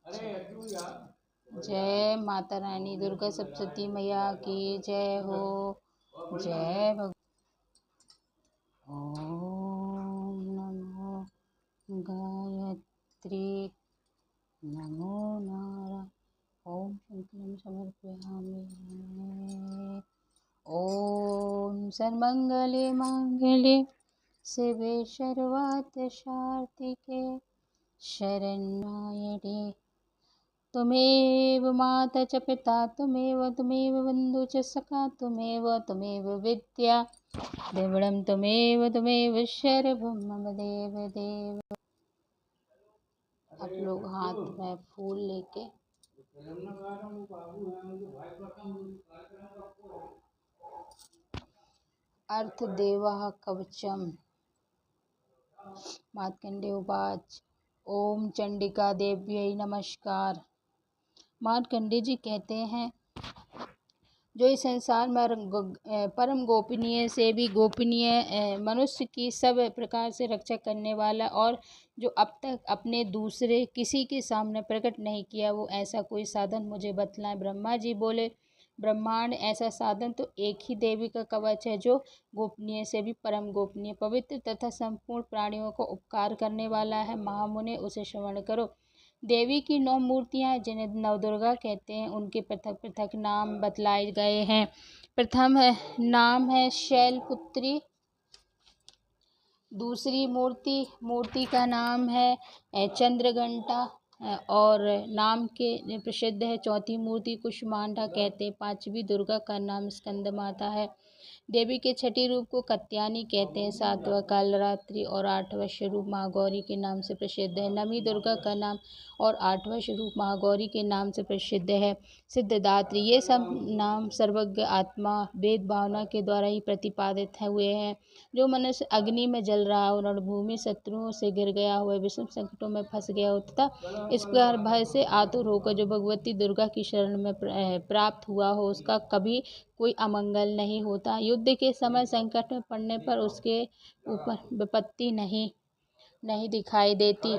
जय माता रानी दुर्गा सप्तशती मैया की जय हो। जय भग ओम नमो गायत्री नमो नारायण। ओम शंकरं समर्पयामि। ओम सर्वमंगले मांगल्ये शिवे सर्वार्थसाधिके शरण्याय त्वमेव माता च पिता त्वमेव बन्धु च सखा त्वमेव विद्या देवळं त्वमेव सर्वं मम देव। आप लोग हाथ में फूल लेके अर्थ देवः कवचम। मार्कंडेय उवाच ओम चंडिका देव्यै नमस्कार। मार्कंडेय जी कहते हैं, जो इस संसार में परम गोपनीय से भी गोपनीय मनुष्य की सब प्रकार से रक्षा करने वाला और जो अब तक अपने दूसरे किसी के सामने प्रकट नहीं किया, वो ऐसा कोई साधन मुझे बतलाएं। ब्रह्मा जी बोले, ब्रह्मांड ऐसा साधन तो एक ही देवी का कवच है, जो गोपनीय से भी परम गोपनीय, पवित्र तथा संपूर्ण प्राणियों को उपकार करने वाला है। महामुने, उसे श्रवण करो। देवी की 9 मूर्तियां हैं, जिन्हें नवदुर्गा कहते हैं। उनके पृथक पृथक नाम बतलाए गए हैं। प्रथम नाम है शैलपुत्री। दूसरी मूर्ति का नाम है चंद्रघंटा और नाम के प्रसिद्ध है। चौथी मूर्ति कुष्मांडा कहते हैं। 5वीं दुर्गा का नाम स्कंद माता है। देवी के 6ठे रूप को कत्यानी कहते हैं। 7वां कालरात्रि और 8वां स्वरूप महागौरी के नाम से प्रसिद्ध है। 9वीं दुर्गा का नाम और 8वां स्वरूप महागौरी के नाम से प्रसिद्ध है सिद्धदात्री। ये सब नाम सर्वज्ञ आत्मा वेद भावना के द्वारा ही प्रतिपादित हुए हैं। जो मनुष्य अग्नि में जल रहा हो, रणभूमि शत्रुओं से गिर गया हो, विषम संकटों में फंस गया हो तथा इस प्रकार भय से आतुर होकर जो भगवती दुर्गा की शरण में प्राप्त हुआ हो, उसका कभी कोई अमंगल नहीं होता। युद्ध के समय संकट में पड़ने पर उसके ऊपर विपत्ति नहीं दिखाई देती।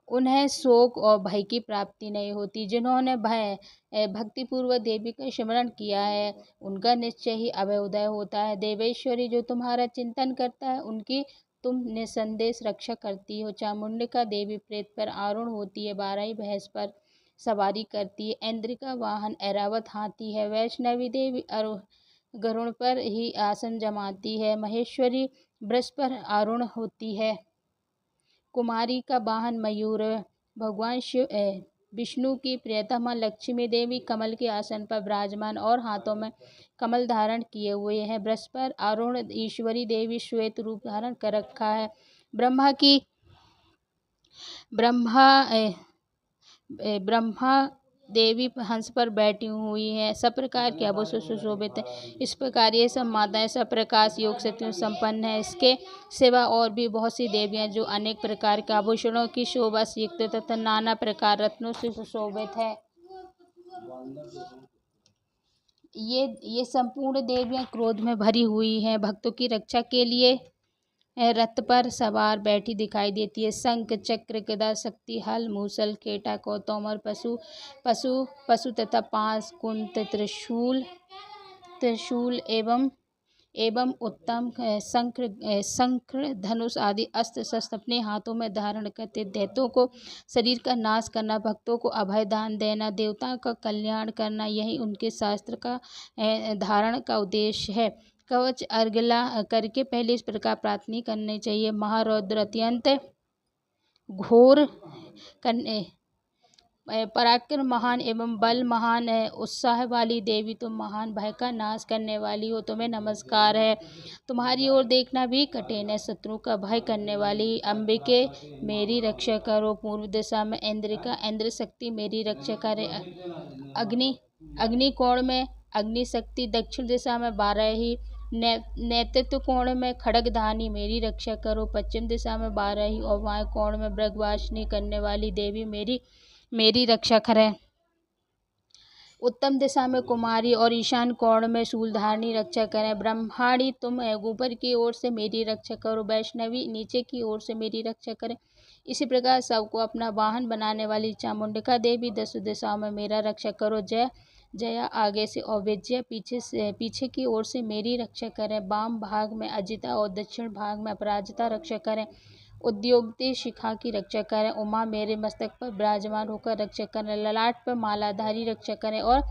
उन्हें शोक और भय की प्राप्ति नहीं होती। जिन्होंने भक्तिपूर्वक देवी का स्मरण किया है, उनका निश्चय ही अभयोदय होता है। देवेश्वरी, जो तुम्हारा चिंतन करता है, उनकी तुम निसंदेश रक्षा करती हो। चामुंडिका देवी प्रेत पर आरूढ़ होती है। बाराही भैंस पर सवारी करती है। इंद्र का वाहन ऐरावत हाथी है। वैष्णवी देवी गरुड़ पर ही आसन जमाती है। महेश्वरी वृष पर आरूढ़ होती है। कुमारी का वाहन मयूर है। भगवान विष्णु की प्रियतमा लक्ष्मी देवी कमल के आसन पर विराजमान और हाथों में कमल धारण किए हुए हैं। वृष पर आरूढ़ ईश्वरी देवी श्वेत रूप धारण कर रखा है। ब्रह्मा देवी हंस पर बैठी हुई है। सब प्रकार के आभूषण सुशोभित है। इस प्रकार ये सब माताएं सब प्रकाश योग शक्तियों संपन्न है। इसके सिवा और भी बहुत सी देवियां, जो अनेक प्रकार के आभूषणों की शोभा से युक्त तथा नाना प्रकार रत्नों से सुशोभित है। ये संपूर्ण देवियां क्रोध में भरी हुई हैं। भक्तों की रक्षा के लिए रथ पर सवार बैठी दिखाई देती है। शंख, चक्र, गदा, शक्ति, हल, मूसल, केटा, कौतुमर, पशु तथा पास, कुंत, त्रिशूल एवं उत्तम शंख, धनुष आदि अस्त्र शस्त्र अपने हाथों में धारण करते। दैत्यों को शरीर का नाश करना, भक्तों को अभय दान देना, देवताओं का कल्याण करना, यही उनके शास्त्र का धारण का उद्देश्य है। कवच अर्गला करके पहले इस प्रकार प्रार्थना करनी चाहिए। महारौद्र अत्यंत घोर पराक्रम महान एवं बल महान है। उत्साह वाली देवी, तुम महान भय का नाश करने वाली हो, तुम्हें नमस्कार है। तुम्हारी ओर देखना भी कठिन है। शत्रु का भय करने वाली अंबिके, मेरी रक्षा करो। पूर्व दिशा में इंद्र शक्ति, मेरी रक्षा करे। अग्नि कोण में अग्नि शक्ति, दक्षिण दिशा में बाराही, नेतृत्व कोण में खड्गधानी, मेरी रक्षा करो। पश्चिम दिशा में बाराही और वायु कोण में मृगवासिनी करने वाली देवी, मेरी रक्षा करें। उत्तम दिशा में कुमारी और ईशान कोण में शूलधारणी रक्षा करें। ब्रह्माणी, तुम ऊपर की ओर से मेरी रक्षा करो। वैष्णवी, नीचे की ओर से मेरी रक्षा करें। इसी प्रकार सबको अपना वाहन बनाने वाली चामुंडिका देवी, 10 दिशाओं में मेरा रक्षा करो। जय जया आगे से और विजया पीछे की ओर से मेरी रक्षा करें। वाम भाग में अजिता और दक्षिण भाग में अपराजिता रक्षा करें। उद्योगते शिखा की रक्षा करें। उमा मेरे मस्तक पर विराजमान होकर रक्षा करें। ललाट पर मालाधारी रक्षा करें। और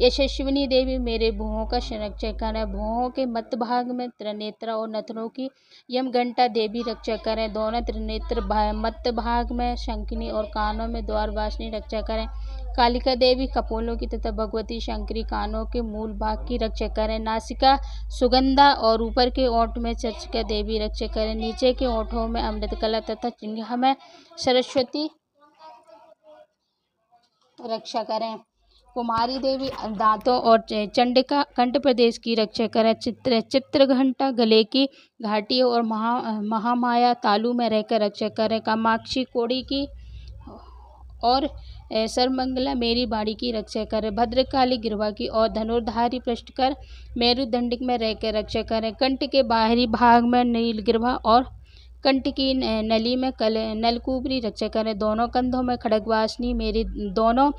यशस्विनी देवी मेरे भुवों का संरक्षण करें। भुवों के मध्य भाग में त्रिनेत्रा और नथनों की यमघंटा देवी रक्षा करें। दोनों त्रिनेत्र मध्य भाग में शंखिनी और कानों में द्वारवासिनी रक्षा करें। कालिका देवी कपोलों की तथा भगवती शंकरी कानों के मूल भाग की रक्षा करें। नासिका सुगंधा और ऊपर के ओंठ में चर्चिका देवी रक्षा करें। नीचे के ओंठों में अमृतकला तथा चिन्ह में सरस्वती रक्षा करें। कुमारी देवी दांतों और चंडिका कंठ प्रदेश की रक्षा करें। चित्रघंटा गले की घाटी और महामाया तालु में रहकर रक्षा करें। कामाक्षी कोड़ी की और सर्वमंगला मेरी बाड़ी की रक्षा करें। भद्रकाली गिरवा की और धनुर्धारी पृष्ठकर मेरुदंडिक में रहकर रक्षा करें। कंठ के बाहरी भाग में नील गिरवा और कंठ की नली में नलकूबरी रक्षा करें। दोनों कंधों में खड़गवासनी मेरी दोनों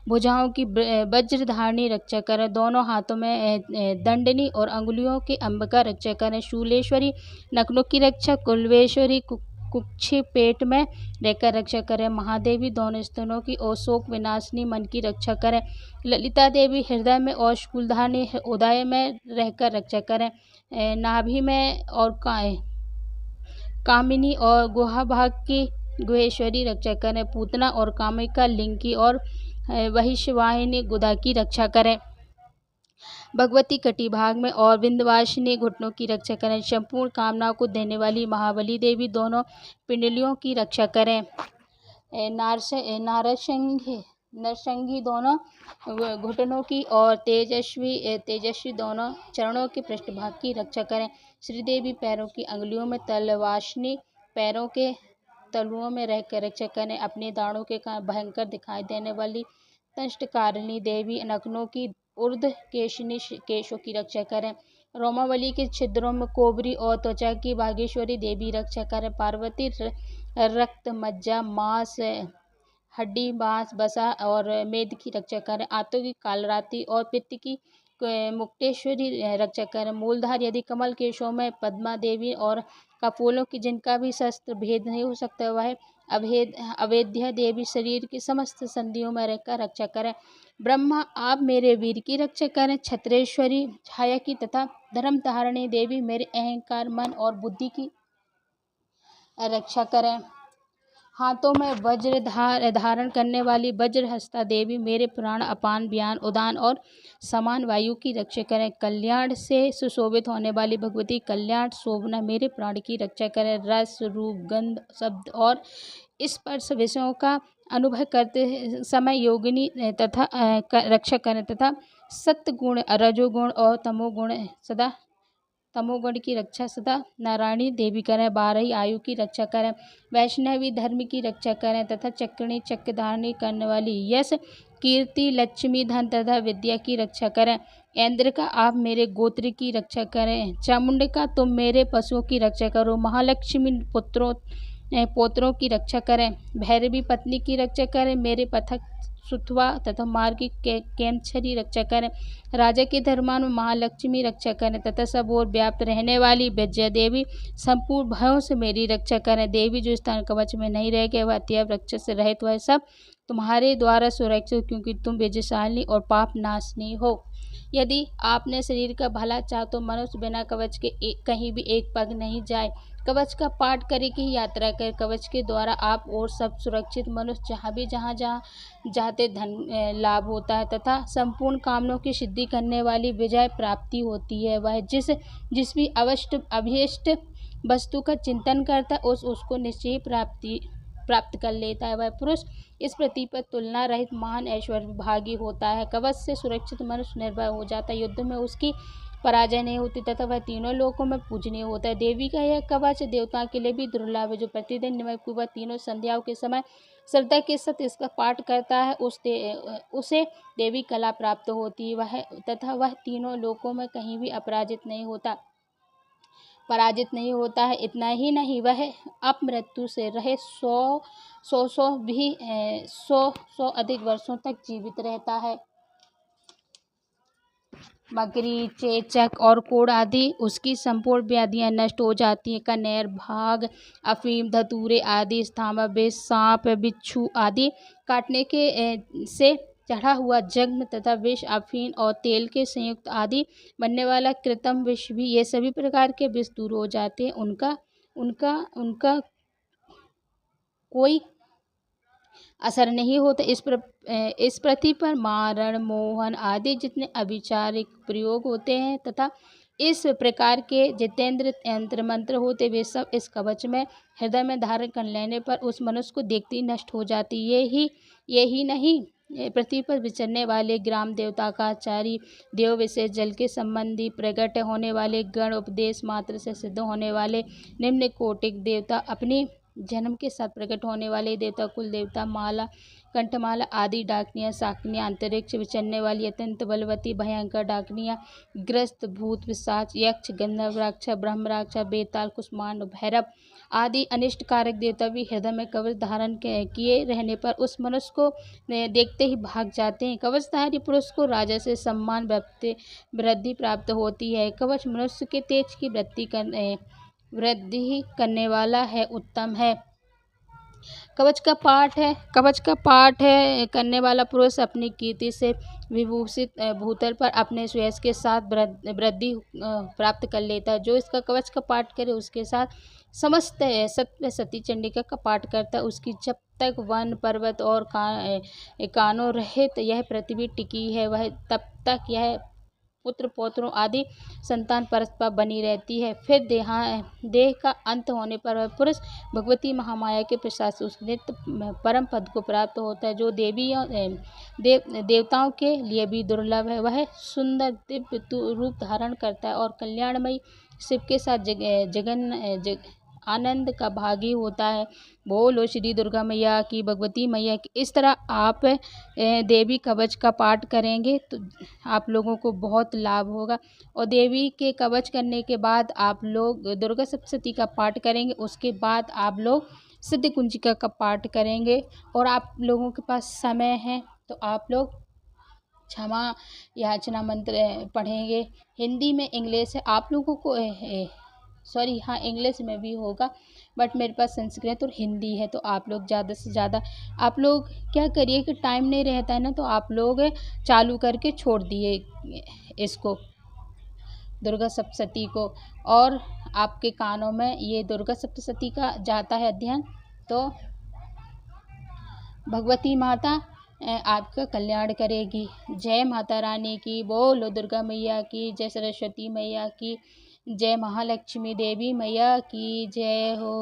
भुजाओं की वज्रधारणी रक्षा करें। दोनों हाथों में दंडनी और अंगुलियों की अंबिका रक्षा करें। शूलेश्वरी नखनों की रक्षा। कुलवेश्वरी कुक्षी पेट में रहकर रक्षा करें। महादेवी दोनों स्तनों की और शोक विनाशिनी मन की रक्षा करें। ललिता देवी हृदय में और शूलधारणी उदय में रहकर रक्षा करें। नाभि में और कामिनी और गुहा भाग की गुहेश्वरी रक्षा करें। पूतना और कामिका लिंग की और वहिष्यवाहिनी गुदा की रक्षा करें। भगवती कटी भाग में और विंध्यवासिनी घुटनों की रक्षा करें। संपूर्ण कामनाओं को देने वाली महाबली देवी दोनों पिंडलियों की रक्षा करें। नरसंगी दोनों घुटनों की और तेजस्वी दोनों चरणों के पृष्ठभाग की रक्षा करें। श्रीदेवी पैरों की अंगुलियों में तलवासिनी पैरों के तलुओं में रहकर रक्षा करें। अपने दाढ़ों के कारण भयंकर दिखाई देने वाली तंष्टकारिणी देवी नखनों की ऊर्ध्व केशों की रक्षा करें। रोमावली के छिद्रों में कोबरी और त्वचा की बागेश्वरी देवी रक्षा करें। पार्वती रक्त मज्जा मांस हड्डी बांस बसा और मेद की रक्षा करें। आंतों की कालरात्रि और पित्त की मुक्तेश्वरी रक्षा करें। मूलधार यदि कमल केशों में पद्मा देवी और कपोलों की जिनका भी शस्त्र भेद नहीं हो सकता वह अवेद्या देवी शरीर की समस्त संधियों में रहकर रक्षा करें। ब्रह्मा आप मेरे वीर की रक्षा करें। छत्रेश्वरी छाया की तथा धर्म धारणी देवी मेरे अहंकार मन और बुद्धि की रक्षा करें। हाथों में वज्र धारण करने वाली वज्रहस्ता देवी मेरे प्राण अपान व्यान उदान और समान वायु की रक्षा करें। कल्याण से सुशोभित होने वाली भगवती कल्याण शोभना मेरे प्राण की रक्षा करें। रस रूप गंध शब्द और स्पर्श विषयों का अनुभव करते समय योगिनी तथा रक्षा करें तथा सत्य गुण रजोगुण और तमोगुण की रक्षा सदा नारायणी देवी करें। 12 आयु की रक्षा करें। वैष्णवी धर्म की रक्षा करें तथा चक्रणी चक्रधारणी करने वाली यश कीर्ति लक्ष्मी धन तथा विद्या की रक्षा करें। इंद्र का आप मेरे गोत्र की रक्षा करें। चामुंडिका तुम मेरे पशुओं की रक्षा करो। महालक्ष्मी पोत्रों की रक्षा करें। भैरवी पत्नी की रक्षा करें। मेरे पथक सुथवा तथा मार्ग की केमछरी रक्षा करें। राजा के धर्मान में महालक्ष्मी रक्षा करें तथा सब ओर व्याप्त रहने वाली विजया देवी संपूर्ण भयों से मेरी रक्षा करें। देवी जो स्थान कवच में नहीं रह गए वह अत्यव रक्षा से रहित वह सब तुम्हारे द्वारा सुरक्षित क्योंकि तुम विजयशालिनी और पाप नाशनी हो। यदि आपने शरीर का भला चाह तो मनुष्य बिना कवच के कहीं भी एक पग नहीं जाए। कवच का पाठ करके ही यात्रा कर। कवच के द्वारा आप और सब सुरक्षित मनुष्य जहाँ जाते धन लाभ होता है तथा संपूर्ण कामनों की सिद्धि करने वाली विजय प्राप्ति होती है। वह जिस भी अभीष्ट वस्तु का चिंतन करता है उसको निश्चय प्राप्त कर लेता है। वह पुरुष इस पृथ्वी पर तुलना रहित महान ऐश्वर्य भागी होता है। कवच से सुरक्षित मनुष्य निर्भय हो जाता है। युद्ध में उसकी पराजय नहीं होती तथा वह तीनों लोकों में पूजनीय होता है। देवी का यह कवच देवताओं के लिए भी दुर्लभ है। जो प्रतिदिन नियमपूर्वक तीनों संध्याओं के समय श्रद्धा के साथ इसका पाठ करता है उसे देवी कला प्राप्त होती है तथा वह तीनों लोकों में कहीं भी अपराजित नहीं होता। पराजित नहीं होता है। इतना ही नहीं, वह अपमृत्यु से रहे सौ अधिक वर्षों तक जीवित रहता है। मकड़ी, चेचक और कोढ़ आदि उसकी संपूर्ण व्याधियां नष्ट हो जाती हैं। कनेर, भाग, अफीम, धतूरे आदि स्थावर विष, सांप, बिच्छू आदि काटने के से चढ़ा हुआ जख्म तथा विष, अफीम और तेल के संयुक्त आदि बनने वाला कृत्रिम विष भी, ये सभी प्रकार के विष दूर हो जाते हैं। उनका उनका उनका कोई असर नहीं होता। इस पृथ्वी पर मारण, मोहन आदि जितने अभिचारिक प्रयोग होते हैं तथा इस प्रकार के जितेंद्र यंत्र मंत्र होते, वे सब इस कवच में हृदय में धारण कर लेने पर उस मनुष्य को देखते ही नष्ट हो जाती। यही नहीं, पृथ्वी पर विचरने वाले ग्राम देवता का आचार्य, देव विशेष जल के संबंधी, प्रकट होने वाले गण, उपदेश मात्र से सिद्ध होने वाले निम्न कोटिक देवता, अपनी जन्म के साथ प्रकट होने वाले देवता, कुल देवता, माला, कंठमाला आदि डाकनियाँ, शाकिनियाँ, अंतरिक्ष विचरने वाली अत्यंत बलवती भयंकर डाकनियाँ, ग्रस्त, भूत, पिशाच, यक्ष, गंधर्व, राक्षस, ब्रह्म राक्षस, बेताल, कुष्मांड, भैरव आदि अनिष्ट कारक देवता भी हृदय में कवच धारण किए रहने पर उस मनुष्य को देखते ही भाग जाते हैं। कवचधारी पुरुष को राजा से सम्मान वृद्धि प्राप्त होती है। कवच मनुष्य के तेज की वृद्धि करने वाला है, उत्तम है। कवच का पाठ है करने वाला पुरुष अपनी कीर्ति से विभूषित भूतल पर अपने श्रेयस के साथ वृद्धि प्राप्त कर लेता है। जो इसका कवच का पाठ करे उसके साथ समस्त सत्य सती चंडिका का पाठ करता है। उसकी जब तक वन, पर्वत और कानों रहित यह पृथ्वी टिकी है, वह तब तक यह पुत्र पौत्रों आदि संतान परस्पर बनी रहती है। फिर देह का अंत होने पर वह पुरुष भगवती महामाया के प्रसाद से उस नित्य परम पद को प्राप्त होता है, जो देवताओं के लिए भी दुर्लभ है। वह सुंदर दिव्य रूप धारण करता है और कल्याणमयी शिव के साथ आनंद का भागी होता है। बोलो श्री दुर्गा मैया की, भगवती मैया की। इस तरह आप देवी कवच का पाठ करेंगे तो आप लोगों को बहुत लाभ होगा। और देवी के कवच करने के बाद आप लोग दुर्गा सप्तशती का पाठ करेंगे। उसके बाद आप लोग सिद्ध कुंजिका का पाठ करेंगे। और आप लोगों के पास समय है तो आप लोग क्षमा याचना मंत्र पढ़ेंगे। हिंदी में, इंग्लिश है, आप लोगों को सॉरी हाँ, इंग्लिश में भी होगा, बट मेरे पास संस्कृत और हिंदी है। तो आप लोग ज़्यादा से ज़्यादा आप लोग क्या करिए कि टाइम नहीं रहता है ना, तो आप लोग चालू करके छोड़ दिए इसको, दुर्गा सप्तशती को, और आपके कानों में ये दुर्गा सप्तशती का जाता है अध्ययन। तो भगवती माता आपका कल्याण करेगी। जय माता रानी की, बोलो दुर्गा मैया की, जय सरस्वती मैया की, जय महालक्ष्मी देवी मैया की जय हो।